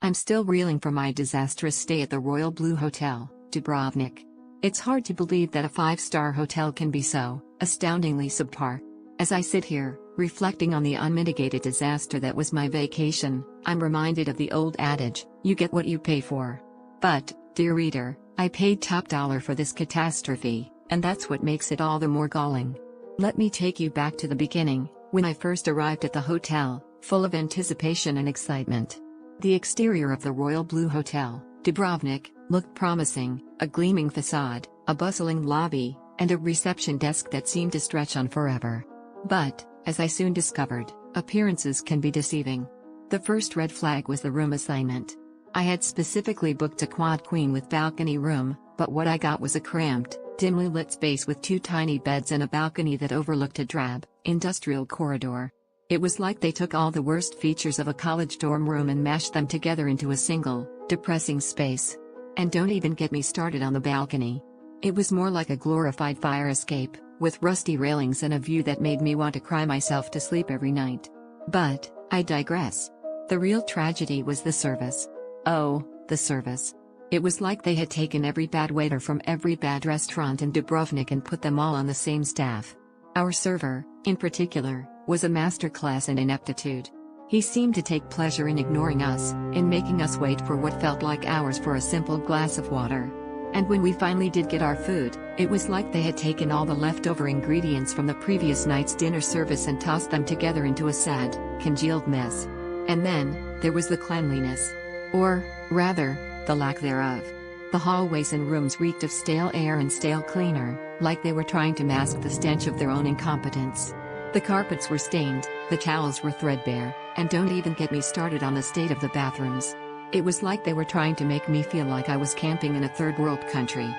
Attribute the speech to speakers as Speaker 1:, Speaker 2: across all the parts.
Speaker 1: I'm still reeling from my disastrous stay at the Royal Blue Hotel, Dubrovnik. It's hard to believe that a 5-star hotel can be so astoundingly subpar. As I sit here, reflecting on the unmitigated disaster that was my vacation, I'm reminded of the old adage, you get what you pay for. But, dear reader, I paid top dollar for this catastrophe, and that's what makes it all the more galling. Let me take you back to the beginning, when I first arrived at the hotel, full of anticipation and excitement. The exterior of the Royal Blue Hotel, Dubrovnik, looked promising, a gleaming facade, a bustling lobby, and a reception desk that seemed to stretch on forever. But, as I soon discovered, appearances can be deceiving. The first red flag was the room assignment. I had specifically booked a quad queen with balcony room, but what I got was a cramped, dimly lit space with 2 tiny beds and a balcony that overlooked a drab, industrial corridor. It was like they took all the worst features of a college dorm room and mashed them together into a single, depressing space. And don't even get me started on the balcony. It was more like a glorified fire escape, with rusty railings and a view that made me want to cry myself to sleep every night. But, I digress. The real tragedy was the service. Oh, the service. It was like they had taken every bad waiter from every bad restaurant in Dubrovnik and put them all on the same staff. Our server, in particular, was a masterclass in ineptitude. He seemed to take pleasure in ignoring us, in making us wait for what felt like hours for a simple glass of water. And when we finally did get our food, it was like they had taken all the leftover ingredients from the previous night's dinner service and tossed them together into a sad, congealed mess. And then, there was the cleanliness. Or, rather, the lack thereof. The hallways and rooms reeked of stale air and stale cleaner, like they were trying to mask the stench of their own incompetence. The carpets were stained, the towels were threadbare, and don't even get me started on the state of the bathrooms. It was like they were trying to make me feel like I was camping in a third world country.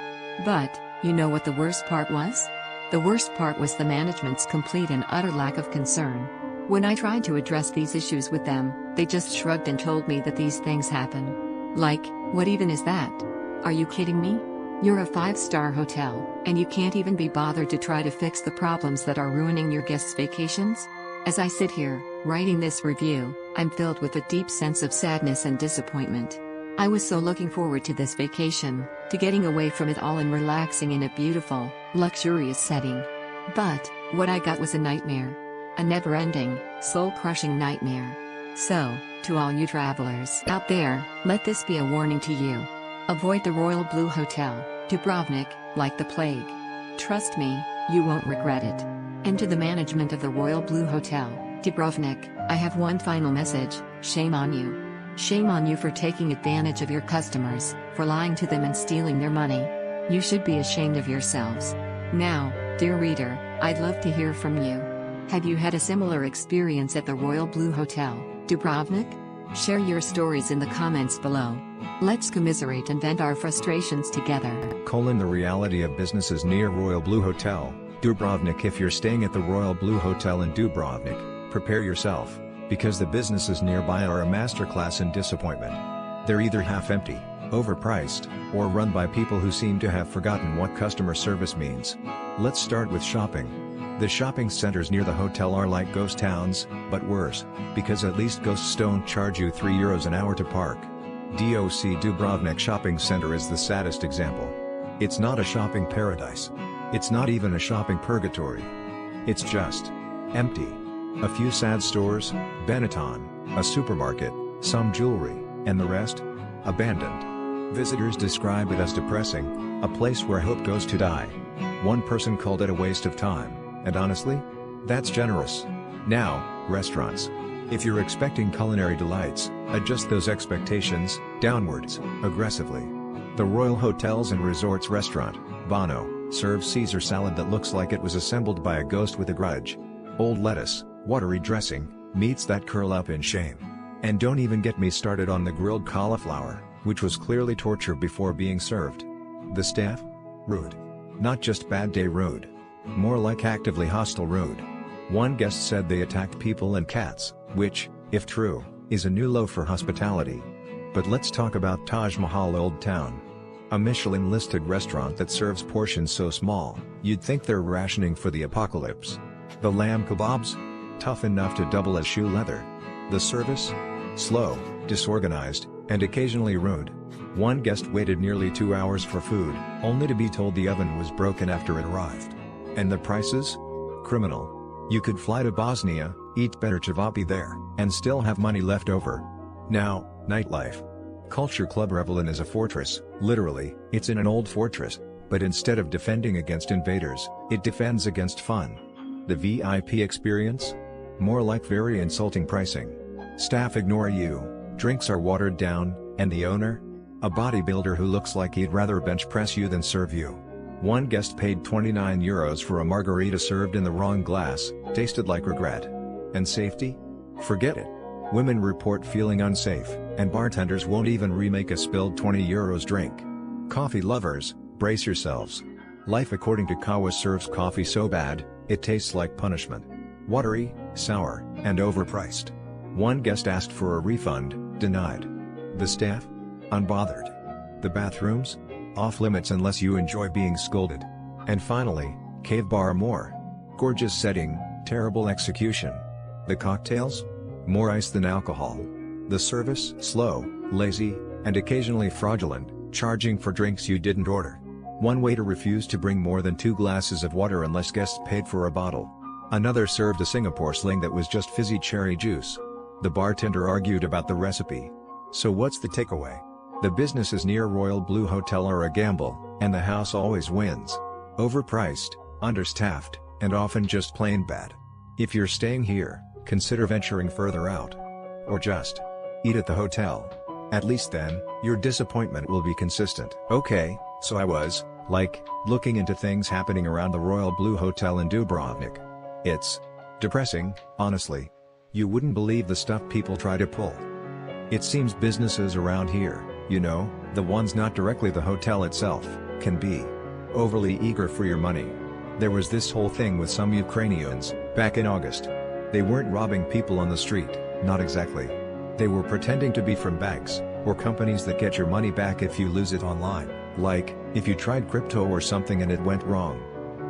Speaker 1: But, you know what the worst part was? The worst part was the management's complete and utter lack of concern. When I tried to address these issues with them, they just shrugged and told me that these things happen. Like, what even is that? Are you kidding me? You're a 5-star hotel, and you can't even be bothered to try to fix the problems that are ruining your guests' vacations? As I sit here, writing this review, I'm filled with a deep sense of sadness and disappointment. I was so looking forward to this vacation, to getting away from it all and relaxing in a beautiful, luxurious setting. But, what I got was a nightmare. A never-ending, soul-crushing nightmare. So, to all you travelers out there, let this be a warning to you. Avoid the Royal Blue Hotel, Dubrovnik, like the plague. Trust me, you won't regret it. And to the management of the Royal Blue Hotel, Dubrovnik, I have one final message: shame on you. Shame on you for taking advantage of your customers, for lying to them and stealing their money. You should be ashamed of yourselves. Now, dear reader, I'd love to hear from you. Have you had a similar experience at the Royal Blue Hotel, Dubrovnik? Share your stories in the comments below. Let's commiserate and vent our frustrations together.
Speaker 2: The reality of businesses near Royal Blue Hotel, Dubrovnik. If you're staying at the Royal Blue Hotel in Dubrovnik, prepare yourself, because the businesses nearby are a masterclass in disappointment. They're either half empty, overpriced, or run by people who seem to have forgotten what customer service means. Let's start with shopping. The shopping centers near the hotel are like ghost towns, but worse, because at least ghosts don't charge you €3 an hour to park. DOC Dubrovnik Shopping Center is the saddest example. It's not a shopping paradise. It's not even a shopping purgatory. It's just empty. A few sad stores, Benetton, a supermarket, some jewelry, and the rest? Abandoned. Visitors describe it as depressing, a place where hope goes to die. One person called it a waste of time. And honestly, that's generous. Now, restaurants. If you're expecting culinary delights, adjust those expectations downwards, aggressively. The Royal Hotels and Resorts restaurant, Bono, serves Caesar salad that looks like it was assembled by a ghost with a grudge. Old lettuce, watery dressing, meats that curl up in shame. And don't even get me started on the grilled cauliflower, which was clearly torture before being served. The staff? Rude. Not just bad day rude. More like actively hostile rude. One guest said they attacked people and cats, which, if true, is a new low for hospitality. But let's talk about Taj Mahal Old Town. A Michelin-listed restaurant that serves portions so small, you'd think they're rationing for the apocalypse. The lamb kebabs? tough enough to double as shoe leather. The service? Slow, disorganized, and occasionally rude. One guest waited nearly 2 hours for food, only to be told the oven was broken after it arrived. And the prices? Criminal. You could fly to Bosnia, eat better cevapi there, and still have money left over. Now, nightlife. Culture Club Revelin is a fortress, literally, it's in an old fortress, but instead of defending against invaders, it defends against fun. The VIP experience? More like very insulting pricing. Staff ignore you, drinks are watered down, and the owner? A bodybuilder who looks like he'd rather bench press you than serve you. One guest paid €29 for a margarita served in the wrong glass, tasted like regret. And safety? Forget it. Women report feeling unsafe, and bartenders won't even remake a spilled €20 drink. Coffee lovers, brace yourselves. Life according to KAWA serves coffee so bad, it tastes like punishment. Watery, sour, and overpriced. One guest asked for a refund, denied. The staff? Unbothered. The bathrooms? Off limits unless you enjoy being scolded. And finally, Cave Bar More. Gorgeous setting, terrible execution. The cocktails? More ice than alcohol. The service? Slow, lazy, and occasionally fraudulent, charging for drinks you didn't order. One waiter refused to bring more than 2 glasses of water unless guests paid for a bottle. Another served a Singapore sling that was just fizzy cherry juice. The bartender argued about the recipe. So what's the takeaway? The businesses near Royal Blue Hotel are a gamble, and the house always wins. Overpriced, understaffed, and often just plain bad. If you're staying here, consider venturing further out. Or just eat at the hotel. At least then, your disappointment will be consistent. Okay, so I was, looking into things happening around the Royal Blue Hotel in Dubrovnik. It's depressing, honestly. You wouldn't believe the stuff people try to pull. It seems businesses around here, the ones not directly the hotel itself, can be overly eager for your money. There was this whole thing with some Ukrainians, back in August. They weren't robbing people on the street, not exactly. They were pretending to be from banks, or companies that get your money back if you lose it online, like, if you tried crypto or something and it went wrong.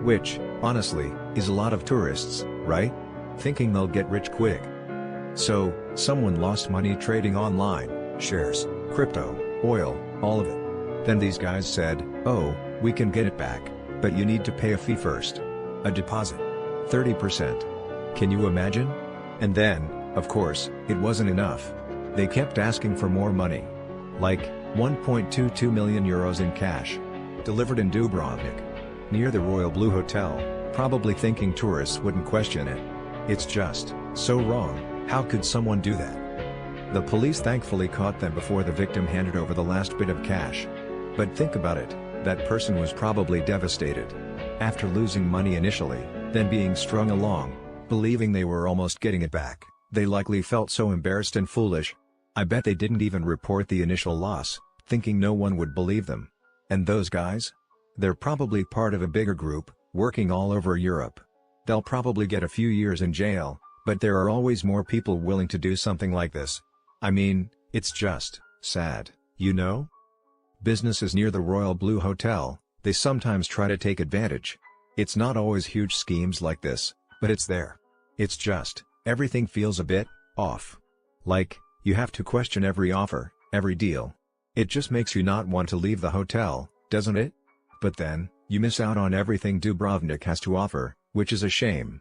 Speaker 2: Which, honestly, is a lot of tourists, right? Thinking they'll get rich quick. So, someone lost money trading online, shares, crypto, oil, all of it. Then these guys said, oh, we can get it back, but you need to pay a fee first. A deposit. 30%. Can you imagine? And then, of course, it wasn't enough. They kept asking for more money. Like, €1.22 million in cash. Delivered in Dubrovnik. Near the Royal Blue Hotel, probably thinking tourists wouldn't question it. It's just so wrong. How could someone do that? The police thankfully caught them before the victim handed over the last bit of cash. But think about it, that person was probably devastated. After losing money initially, then being strung along, believing they were almost getting it back, they likely felt so embarrassed and foolish. I bet they didn't even report the initial loss, thinking no one would believe them. And those guys? They're probably part of a bigger group, working all over Europe. They'll probably get a few years in jail, but there are always more people willing to do something like this. I mean, it's just sad, Businesses near the Royal Blue Hotel, they sometimes try to take advantage. It's not always huge schemes like this, but it's there. It's just, everything feels a bit off. Like, you have to question every offer, every deal. It just makes you not want to leave the hotel, doesn't it? But then, you miss out on everything Dubrovnik has to offer, which is a shame.